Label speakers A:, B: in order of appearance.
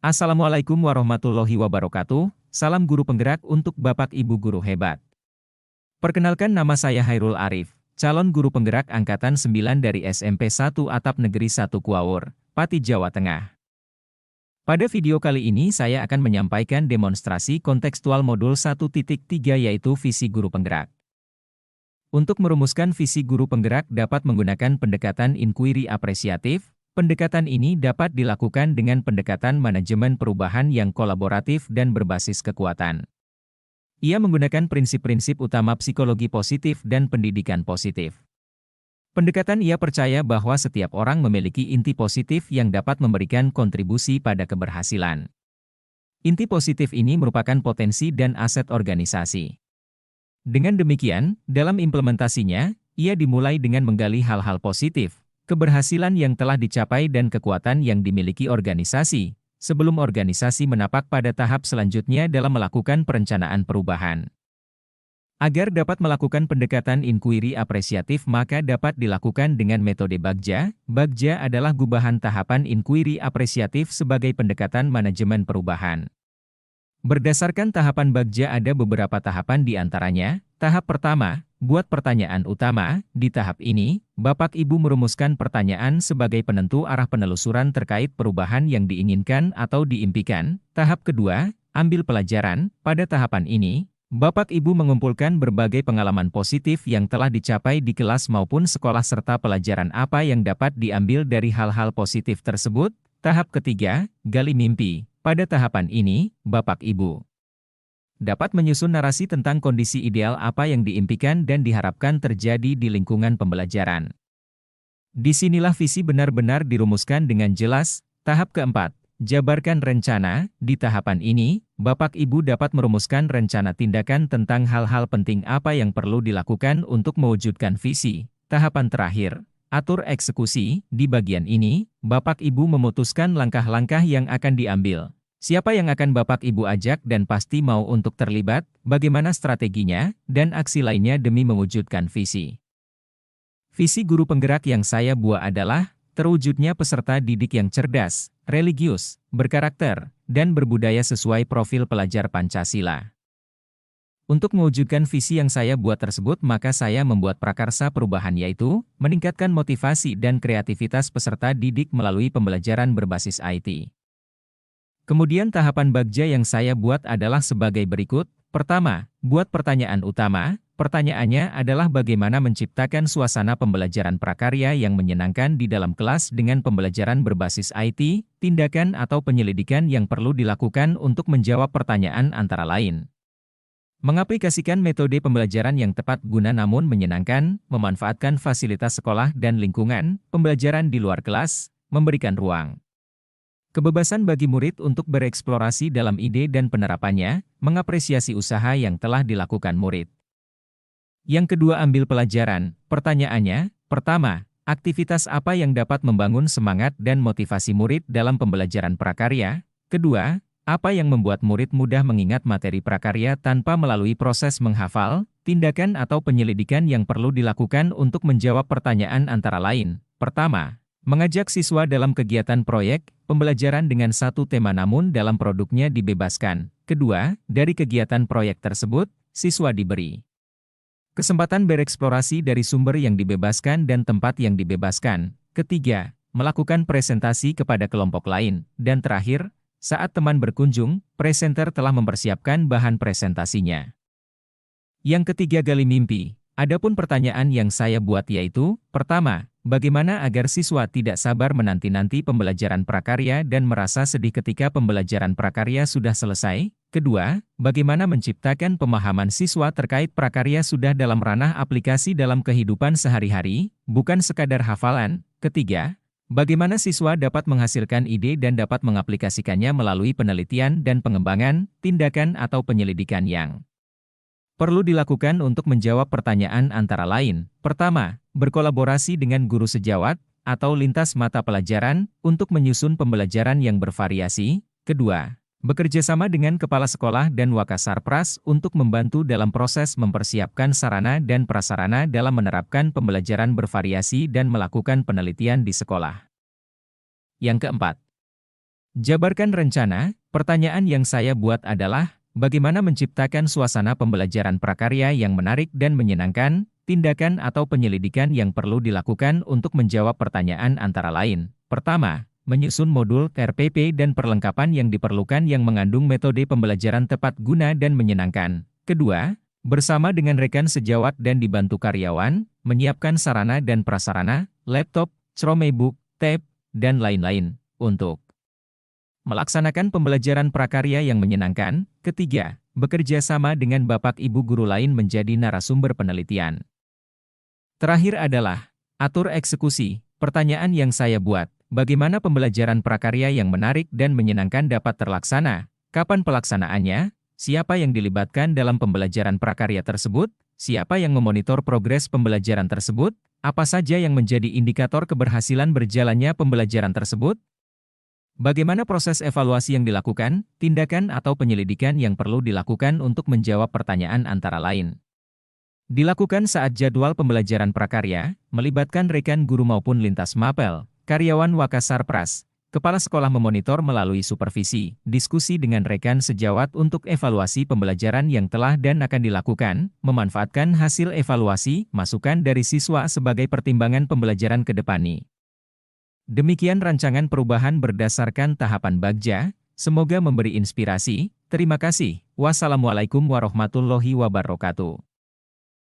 A: Assalamualaikum warahmatullahi wabarakatuh. Salam guru penggerak untuk Bapak Ibu guru hebat. Perkenalkan, nama saya Hairul Arif, calon guru penggerak angkatan 9 dari SMP 1 Atap Negeri 1 Kuawur, Pati, Jawa Tengah. Pada video kali ini saya akan menyampaikan demonstrasi kontekstual modul 1.3 yaitu visi guru penggerak. Untuk merumuskan visi guru penggerak dapat menggunakan pendekatan inquiry apresiatif. Pendekatan ini dapat dilakukan dengan pendekatan manajemen perubahan yang kolaboratif dan berbasis kekuatan. Ia menggunakan prinsip-prinsip utama psikologi positif dan pendidikan positif. Pendekatan ia percaya bahwa setiap orang memiliki inti positif yang dapat memberikan kontribusi pada keberhasilan. Inti positif ini merupakan potensi dan aset organisasi. Dengan demikian, dalam implementasinya, ia dimulai dengan menggali hal-hal positif, keberhasilan yang telah dicapai dan kekuatan yang dimiliki organisasi, sebelum organisasi menapak pada tahap selanjutnya dalam melakukan perencanaan perubahan. Agar dapat melakukan pendekatan inquiry apresiatif maka dapat dilakukan dengan metode Bagja. Bagja adalah gubahan tahapan inquiry apresiatif sebagai pendekatan manajemen perubahan. Berdasarkan tahapan Bagja ada beberapa tahapan di antaranya. Tahap pertama, buat pertanyaan utama. Di tahap ini, Bapak Ibu merumuskan pertanyaan sebagai penentu arah penelusuran terkait perubahan yang diinginkan atau diimpikan. Tahap kedua, ambil pelajaran. Pada tahapan ini, Bapak Ibu mengumpulkan berbagai pengalaman positif yang telah dicapai di kelas maupun sekolah serta pelajaran apa yang dapat diambil dari hal-hal positif tersebut. Tahap ketiga, gali mimpi. Pada tahapan ini, Bapak Ibu dapat menyusun narasi tentang kondisi ideal apa yang diimpikan dan diharapkan terjadi di lingkungan pembelajaran. Disinilah visi benar-benar dirumuskan dengan jelas. Tahap keempat, jabarkan rencana. Di tahapan ini, Bapak Ibu dapat merumuskan rencana tindakan tentang hal-hal penting apa yang perlu dilakukan untuk mewujudkan visi. Tahapan terakhir, atur eksekusi. Di bagian ini, Bapak Ibu memutuskan langkah-langkah yang akan diambil. Siapa yang akan Bapak Ibu ajak dan pasti mau untuk terlibat, bagaimana strateginya, dan aksi lainnya demi mewujudkan visi. Visi guru penggerak yang saya buat adalah terwujudnya peserta didik yang cerdas, religius, berkarakter, dan berbudaya sesuai profil pelajar Pancasila. Untuk mewujudkan visi yang saya buat tersebut maka saya membuat prakarsa perubahan yaitu meningkatkan motivasi dan kreativitas peserta didik melalui pembelajaran berbasis IT. Kemudian tahapan Bagja yang saya buat adalah sebagai berikut. Pertama, buat pertanyaan utama. Pertanyaannya adalah bagaimana menciptakan suasana pembelajaran prakarya yang menyenangkan di dalam kelas dengan pembelajaran berbasis IT, tindakan atau penyelidikan yang perlu dilakukan untuk menjawab pertanyaan antara lain. Mengaplikasikan metode pembelajaran yang tepat guna namun menyenangkan, memanfaatkan fasilitas sekolah dan lingkungan, pembelajaran di luar kelas, memberikan ruang kebebasan bagi murid untuk bereksplorasi dalam ide dan penerapannya, mengapresiasi usaha yang telah dilakukan murid. Yang kedua, ambil pelajaran. Pertanyaannya, pertama, aktivitas apa yang dapat membangun semangat dan motivasi murid dalam pembelajaran prakarya? Kedua, apa yang membuat murid mudah mengingat materi prakarya tanpa melalui proses menghafal? Tindakan atau penyelidikan yang perlu dilakukan untuk menjawab pertanyaan antara lain. Pertama, mengajak siswa dalam kegiatan proyek, pembelajaran dengan satu tema namun dalam produknya dibebaskan. Kedua, dari kegiatan proyek tersebut, siswa diberi kesempatan bereksplorasi dari sumber yang dibebaskan dan tempat yang dibebaskan. Ketiga, melakukan presentasi kepada kelompok lain. Dan terakhir, saat teman berkunjung, presenter telah mempersiapkan bahan presentasinya. Yang ketiga, gali mimpi. Adapun pertanyaan yang saya buat yaitu, pertama, bagaimana agar siswa tidak sabar menanti-nanti pembelajaran prakarya dan merasa sedih ketika pembelajaran prakarya sudah selesai? Kedua, bagaimana menciptakan pemahaman siswa terkait prakarya sudah dalam ranah aplikasi dalam kehidupan sehari-hari, bukan sekadar hafalan? Ketiga, bagaimana siswa dapat menghasilkan ide dan dapat mengaplikasikannya melalui penelitian dan pengembangan, tindakan atau penyelidikan yang perlu dilakukan untuk menjawab pertanyaan antara lain. Pertama, berkolaborasi dengan guru sejawat atau lintas mata pelajaran untuk menyusun pembelajaran yang bervariasi. Kedua, bekerja sama dengan kepala sekolah dan Wakasarpras untuk membantu dalam proses mempersiapkan sarana dan prasarana dalam menerapkan pembelajaran bervariasi dan melakukan penelitian di sekolah. Yang keempat, Jabarkan rencana. Pertanyaan yang saya buat adalah, bagaimana menciptakan suasana pembelajaran prakarya yang menarik dan menyenangkan, tindakan atau penyelidikan yang perlu dilakukan untuk menjawab pertanyaan antara lain. Pertama, menyusun modul RPP dan perlengkapan yang diperlukan yang mengandung metode pembelajaran tepat guna dan menyenangkan. Kedua, bersama dengan rekan sejawat dan dibantu karyawan, menyiapkan sarana dan prasarana, laptop, Chromebook, tab, dan lain-lain, untuk melaksanakan pembelajaran prakarya yang menyenangkan. Ketiga, bekerja sama dengan Bapak Ibu guru lain menjadi narasumber penelitian. Terakhir adalah, atur eksekusi. Pertanyaan yang saya buat, bagaimana pembelajaran prakarya yang menarik dan menyenangkan dapat terlaksana? Kapan pelaksanaannya? Siapa yang dilibatkan dalam pembelajaran prakarya tersebut? Siapa yang memonitor progres pembelajaran tersebut? Apa saja yang menjadi indikator keberhasilan berjalannya pembelajaran tersebut? Bagaimana proses evaluasi yang dilakukan, tindakan atau penyelidikan yang perlu dilakukan untuk menjawab pertanyaan antara lain. Dilakukan saat jadwal pembelajaran prakarya, melibatkan rekan guru maupun lintas mapel, karyawan Wakasarpras, kepala sekolah memonitor melalui supervisi, diskusi dengan rekan sejawat untuk evaluasi pembelajaran yang telah dan akan dilakukan, memanfaatkan hasil evaluasi, masukan dari siswa sebagai pertimbangan pembelajaran ke depannya. Demikian rancangan perubahan berdasarkan tahapan Bagja, semoga memberi inspirasi. Terima kasih. Wassalamualaikum warahmatullahi wabarakatuh.